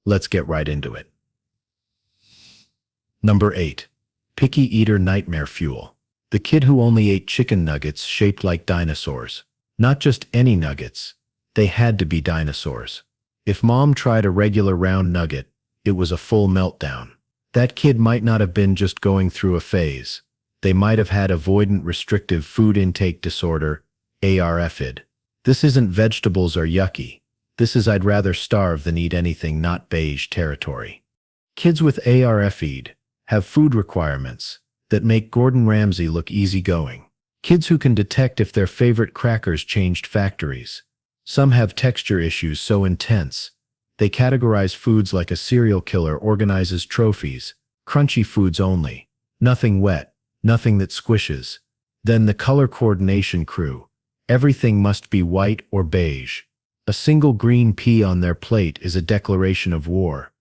Let's get right into it. Number 8. Picky Eater Nightmare Fuel. The kid who only ate chicken nuggets shaped like dinosaurs. Not just any nuggets. They had to be dinosaurs. If mom tried a regular round nugget, it was a full meltdown. That kid might not have been just going through a phase. They might have had avoidant restrictive food intake disorder, ARFID. This isn't vegetables are yucky. This is I'd rather starve than eat anything not beige territory. Kids with ARFID have food requirements that make Gordon Ramsay look easygoing. Kids who can detect if their favorite crackers changed factories. Some have texture issues so intense, they categorize foods like a serial killer organizes trophies, crunchy foods only, nothing wet, nothing that squishes. Then the color coordination crew. Everything must be white or beige. A single green pea on their plate is a declaration of war.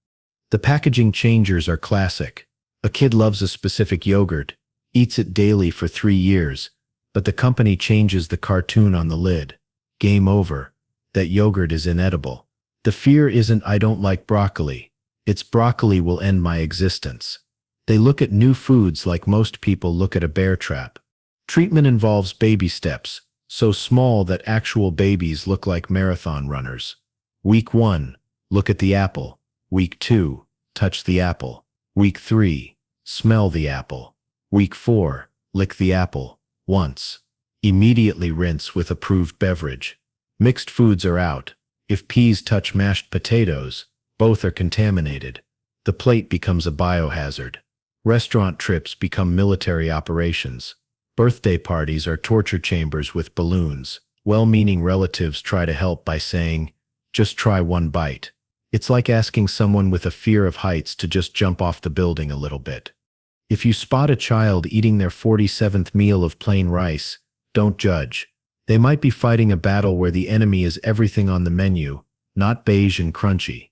The packaging changers are classic. A kid loves a specific yogurt, eats it daily for 3 years, but the company changes the cartoon on the lid. Game over. That yogurt is inedible. The fear isn't I don't like broccoli. It's broccoli will end my existence. They look at new foods like most people look at a bear trap. Treatment involves baby steps, so small that actual babies look like marathon runners. Week 1, look at the apple. Week 2, touch the apple. Week 3, smell the apple. Week 4, lick the apple. Once. Immediately rinse with approved beverage. Mixed foods are out. If peas touch mashed potatoes, both are contaminated. The plate becomes a biohazard. Restaurant trips become military operations. Birthday parties are torture chambers with balloons. Well-meaning relatives try to help by saying, just try one bite. It's like asking someone with a fear of heights to just jump off the building a little bit. If you spot a child eating their 47th meal of plain rice, don't judge. They might be fighting a battle where the enemy is everything on the menu, not beige and crunchy.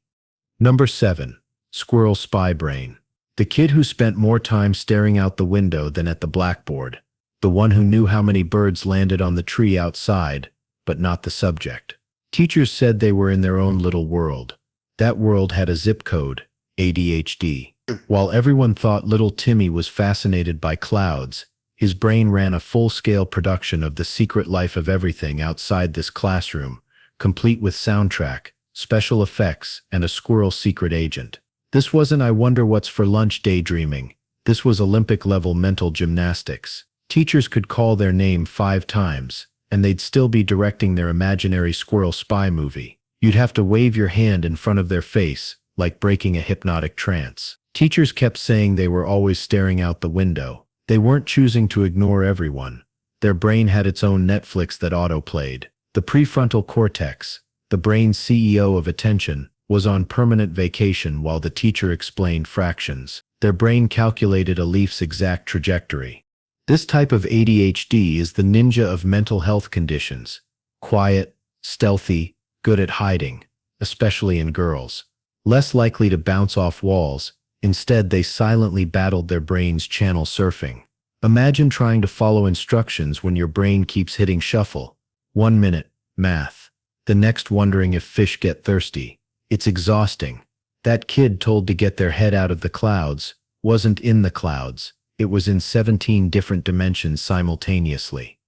Number 7. Squirrel Spy Brain. The kid who spent more time staring out the window than at the blackboard. The one who knew how many birds landed on the tree outside, but not the subject. Teachers said they were in their own little world. That world had a zip code, ADHD. While everyone thought little Timmy was fascinated by clouds, his brain ran a full-scale production of the secret life of everything outside this classroom, complete with soundtrack, special effects, and a squirrel secret agent. This wasn't I wonder what's for lunch daydreaming. This was Olympic-level mental gymnastics. Teachers could call their name 5 times, and they'd still be directing their imaginary squirrel spy movie. You'd have to wave your hand in front of their face, like breaking a hypnotic trance. Teachers kept saying they were always staring out the window. They weren't choosing to ignore everyone. Their brain had its own Netflix that auto-played. The prefrontal cortex, the brain's CEO of attention, was on permanent vacation while the teacher explained fractions. Their brain calculated a leaf's exact trajectory. This type of ADHD is the ninja of mental health conditions. Quiet, stealthy, good at hiding, especially in girls. Less likely to bounce off walls. Instead, they silently battled their brains channel surfing. Imagine trying to follow instructions when your brain keeps hitting shuffle. 1 minute, math. The next wondering if fish get thirsty. It's exhausting. That kid told to get their head out of the clouds wasn't in the clouds. It was in 17 different dimensions simultaneously.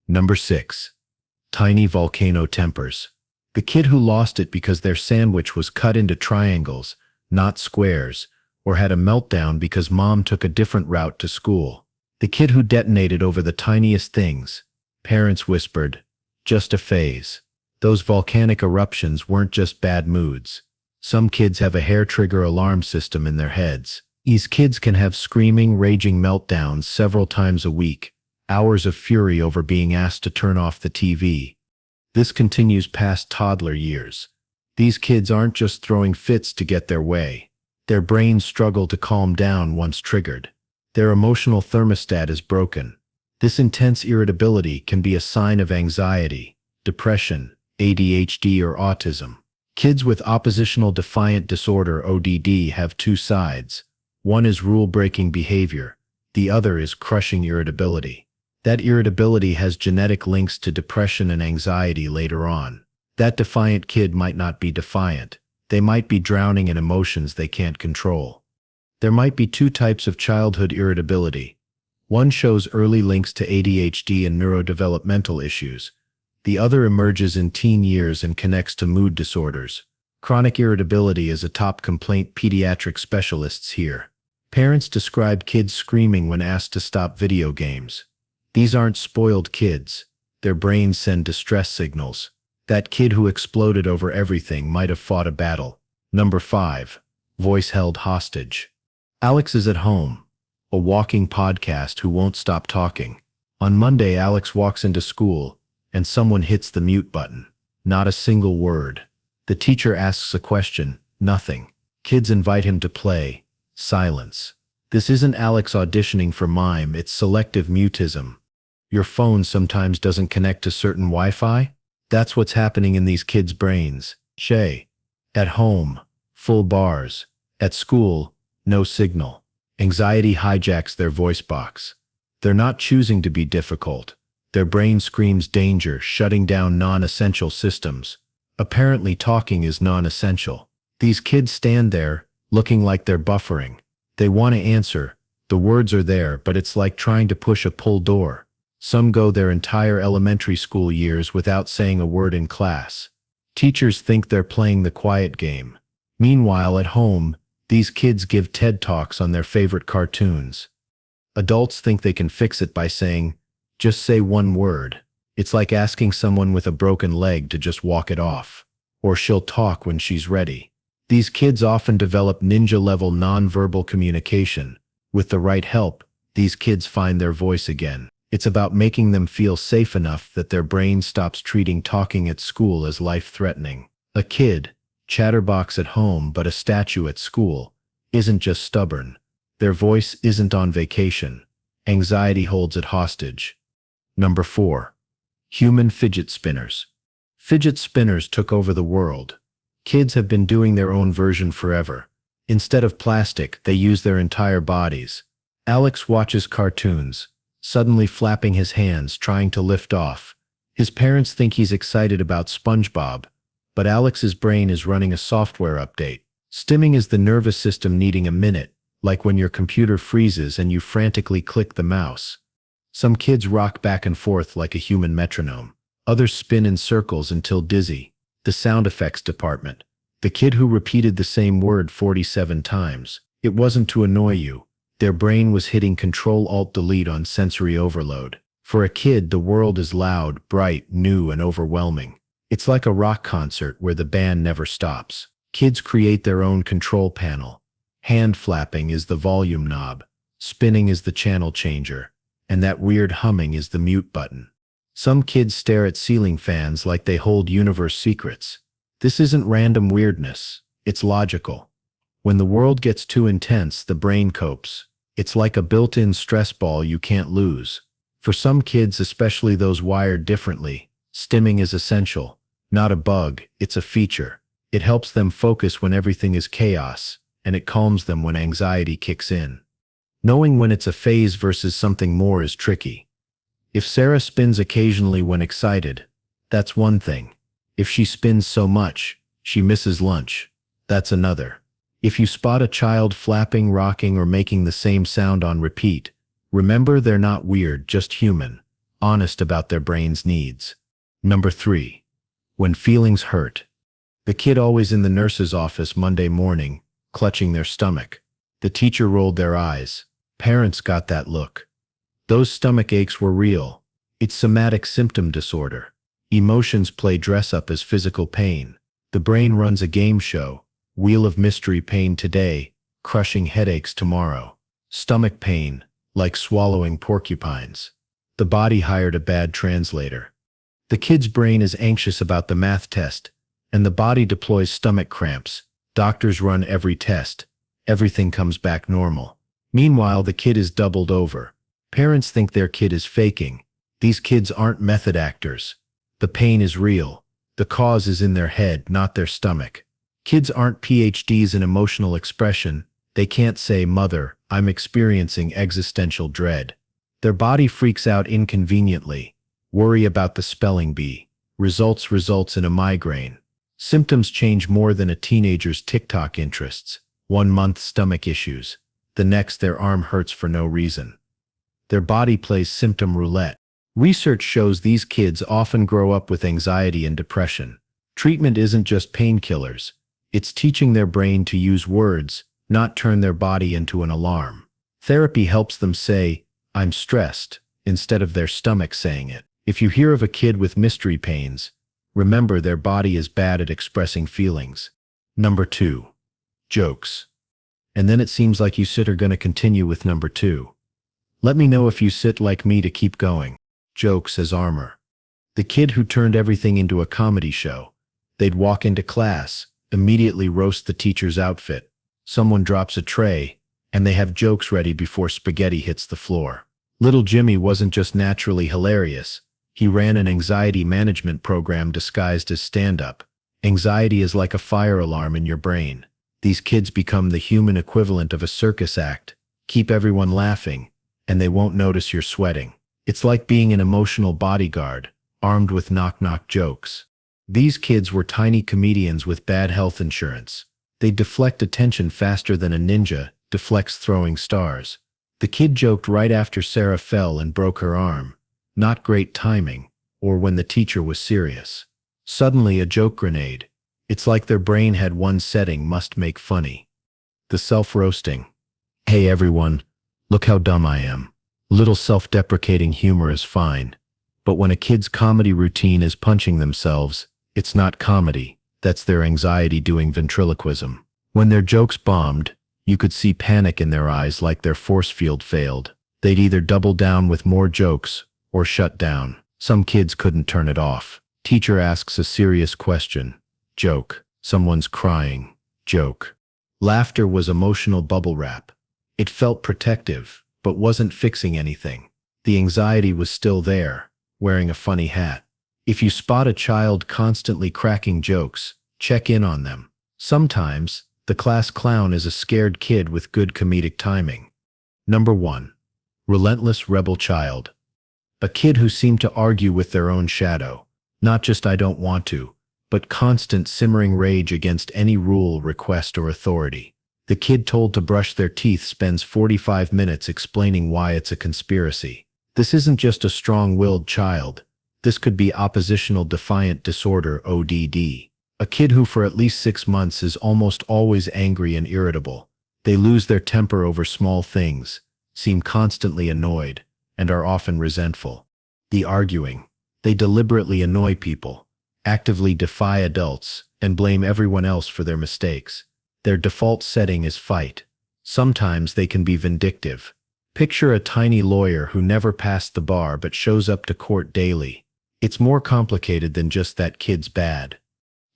Number 6. Tiny volcano tempers. The kid who lost it because their sandwich was cut into triangles, not squares, or had a meltdown because mom took a different route to school. The kid who detonated over the tiniest things. Parents whispered, just a phase. Those volcanic eruptions weren't just bad moods. Some kids have a hair trigger alarm system in their heads. These kids can have screaming, raging meltdowns several times a week, hours of fury over being asked to turn off the TV. This continues past toddler years. These kids aren't just throwing fits to get their way. Their brains struggle to calm down once triggered. Their emotional thermostat is broken. This intense irritability can be a sign of anxiety, depression, ADHD, or autism. Kids with oppositional defiant disorder (ODD) have 2 sides. One is rule-breaking behavior. The other is crushing irritability. That irritability has genetic links to depression and anxiety later on. That defiant kid might not be defiant. they might be drowning in emotions they can't control. There might be two types of childhood irritability. One shows early links to ADHD and neurodevelopmental issues. The other emerges in teen years and connects to mood disorders. Chronic irritability is a top complaint pediatric specialists hear. Parents describe kids screaming when asked to stop video games. These aren't spoiled kids. Their brains send distress signals. That kid who exploded over everything might have fought a battle. Number 5. Voice held hostage. Alex is at home, a walking podcast who won't stop talking. On Monday, Alex walks into school, and someone hits the mute button. Not a single word. The teacher asks a question. Nothing. Kids invite him to play. Silence. This isn't Alex auditioning for mime, it's selective mutism. Your phone sometimes doesn't connect to certain Wi-Fi? That's what's happening in these kids' brains. Shay. At home, full bars. At school, no signal. Anxiety hijacks their voice box. They're not choosing to be difficult. Their brain screams danger, shutting down non-essential systems. Apparently talking is non-essential. These kids stand there, looking like they're buffering. They want to answer. The words are there, but it's like trying to push a pull door. Some go their entire elementary school years without saying a word in class. Teachers think they're playing the quiet game. Meanwhile, at home, these kids give TED Talks on their favorite cartoons. Adults think they can fix it by saying, "Just say one word." It's like asking someone with a broken leg to just walk it off. Or she'll talk when she's ready. These kids often develop ninja-level nonverbal communication. With the right help, these kids find their voice again. It's about making them feel safe enough that their brain stops treating talking at school as life-threatening. A kid, chatterbox at home but a statue at school, isn't just stubborn. Their voice isn't on vacation. Anxiety holds it hostage. Number 4. Human fidget spinners. Fidget spinners took over the world. Kids have been doing their own version forever. Instead of plastic, they use their entire bodies. Alex watches cartoons, suddenly flapping his hands, trying to lift off. His parents think he's excited about SpongeBob, but Alex's brain is running a software update. Stimming is the nervous system needing a minute, like when your computer freezes and you frantically click the mouse. Some kids rock back and forth like a human metronome. Others spin in circles until dizzy. The sound effects department. The kid who repeated the same word 47 times. It wasn't to annoy you. Their brain was hitting Control-Alt-Delete on sensory overload. For a kid, the world is loud, bright, new, and overwhelming. It's like a rock concert where the band never stops. Kids create their own control panel. Hand flapping is the volume knob. Spinning is the channel changer. And that weird humming is the mute button. Some kids stare at ceiling fans like they hold universe secrets. This isn't random weirdness. It's logical. When the world gets too intense, the brain copes. It's like a built-in stress ball you can't lose. For some kids, especially those wired differently, stimming is essential. Not a bug, it's a feature. It helps them focus when everything is chaos, and it calms them when anxiety kicks in. Knowing when it's a phase versus something more is tricky. If Sarah spins occasionally when excited, that's one thing. If she spins so much, she misses lunch, that's another. If you spot a child flapping, rocking, or making the same sound on repeat, remember they're not weird, just human, honest about their brain's needs. Number 3. When feelings hurt. The kid always in the nurse's office Monday morning, clutching their stomach. The teacher rolled their eyes. Parents got that look. Those stomach aches were real. It's somatic symptom disorder. Emotions play dress up as physical pain. The brain runs a game show. Wheel of mystery: pain today, crushing headaches tomorrow. Stomach pain, like swallowing porcupines. The body hired a bad translator. The kid's brain is anxious about the math test, and the body deploys stomach cramps. Doctors run every test. Everything comes back normal. Meanwhile, the kid is doubled over. Parents think their kid is faking. These kids aren't method actors. The pain is real. The cause is in their head, not their stomach. Kids aren't PhDs in emotional expression. They can't say, "Mother, I'm experiencing existential dread." Their body freaks out inconveniently. Worry about the spelling bee. Results in a migraine. Symptoms change more than a teenager's TikTok interests. 1 month stomach issues. The next their arm hurts for no reason. Their body plays symptom roulette. Research shows these kids often grow up with anxiety and depression. Treatment isn't just painkillers. It's teaching their brain to use words, not turn their body into an alarm. Therapy helps them say, "I'm stressed," instead of their stomach saying it. If you hear of a kid with mystery pains, remember their body is bad at expressing feelings. Number 2. Jokes. And then it seems like you are going to continue with number 2. Let me know if you sit like me to keep going. Jokes as armor. The kid who turned everything into a comedy show. They'd walk into class, immediately roast the teacher's outfit. Someone drops a tray, and they have jokes ready before spaghetti hits the floor. Little Jimmy wasn't just naturally hilarious. He ran an anxiety management program disguised as stand-up. Anxiety is like a fire alarm in your brain. These kids become the human equivalent of a circus act. Keep everyone laughing, and they won't notice you're sweating. It's like being an emotional bodyguard, armed with knock-knock jokes. These kids were tiny comedians with bad health insurance. They deflect attention faster than a ninja deflects throwing stars. The kid joked right after Sarah fell and broke her arm. Not great timing, or when the teacher was serious. Suddenly a joke grenade. It's like their brain had one setting: must make funny. The self-roasting. Hey everyone, look how dumb I am. Little self-deprecating humor is fine. But when a kid's comedy routine is punching themselves, it's not comedy. That's their anxiety doing ventriloquism. When their jokes bombed, you could see panic in their eyes, like their force field failed. They'd either double down with more jokes or shut down. Some kids couldn't turn it off. Teacher asks a serious question. Joke. Someone's crying. Joke. Laughter was emotional bubble wrap. It felt protective, but wasn't fixing anything. The anxiety was still there, wearing a funny hat. If you spot a child constantly cracking jokes, check in on them. Sometimes, the class clown is a scared kid with good comedic timing. Number 1. Relentless rebel child. A kid who seemed to argue with their own shadow. Not just "I don't want to," but constant simmering rage against any rule, request, or authority. The kid told to brush their teeth spends 45 minutes explaining why it's a conspiracy. This isn't just a strong-willed child. This could be oppositional defiant disorder, ODD. A kid who for at least 6 months is almost always angry and irritable. They lose their temper over small things, seem constantly annoyed, and are often resentful. The arguing. They deliberately annoy people, actively defy adults, and blame everyone else for their mistakes. Their default setting is fight. Sometimes they can be vindictive. Picture a tiny lawyer who never passed the bar but shows up to court daily. It's more complicated than just that kid's bad.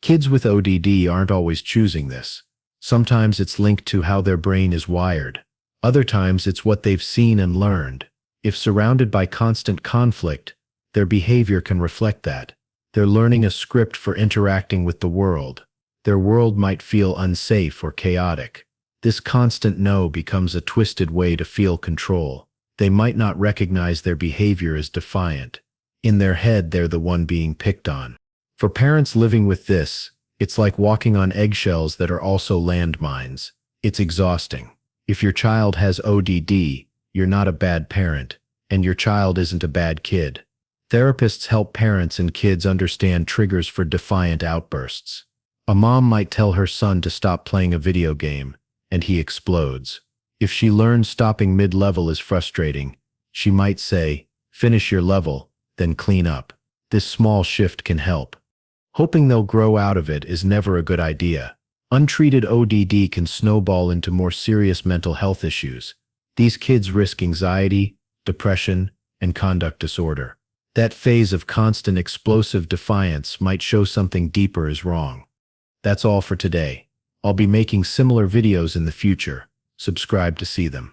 Kids with ODD aren't always choosing this. Sometimes it's linked to how their brain is wired. Other times it's what they've seen and learned. If surrounded by constant conflict, their behavior can reflect that. They're learning a script for interacting with the world. Their world might feel unsafe or chaotic. This constant no becomes a twisted way to feel control. They might not recognize their behavior as defiant. In their head, they're the one being picked on. For parents living with this, it's like walking on eggshells that are also landmines. It's exhausting. If your child has ODD, you're not a bad parent, and your child isn't a bad kid. Therapists help parents and kids understand triggers for defiant outbursts. A mom might tell her son to stop playing a video game, and he explodes. If she learns stopping mid-level is frustrating, she might say, "Finish your level, then clean up." This small shift can help. Hoping they'll grow out of it is never a good idea. Untreated ODD can snowball into more serious mental health issues. These kids risk anxiety, depression, and conduct disorder. That phase of constant explosive defiance might show something deeper is wrong. That's all for today. I'll be making similar videos in the future. Subscribe to see them.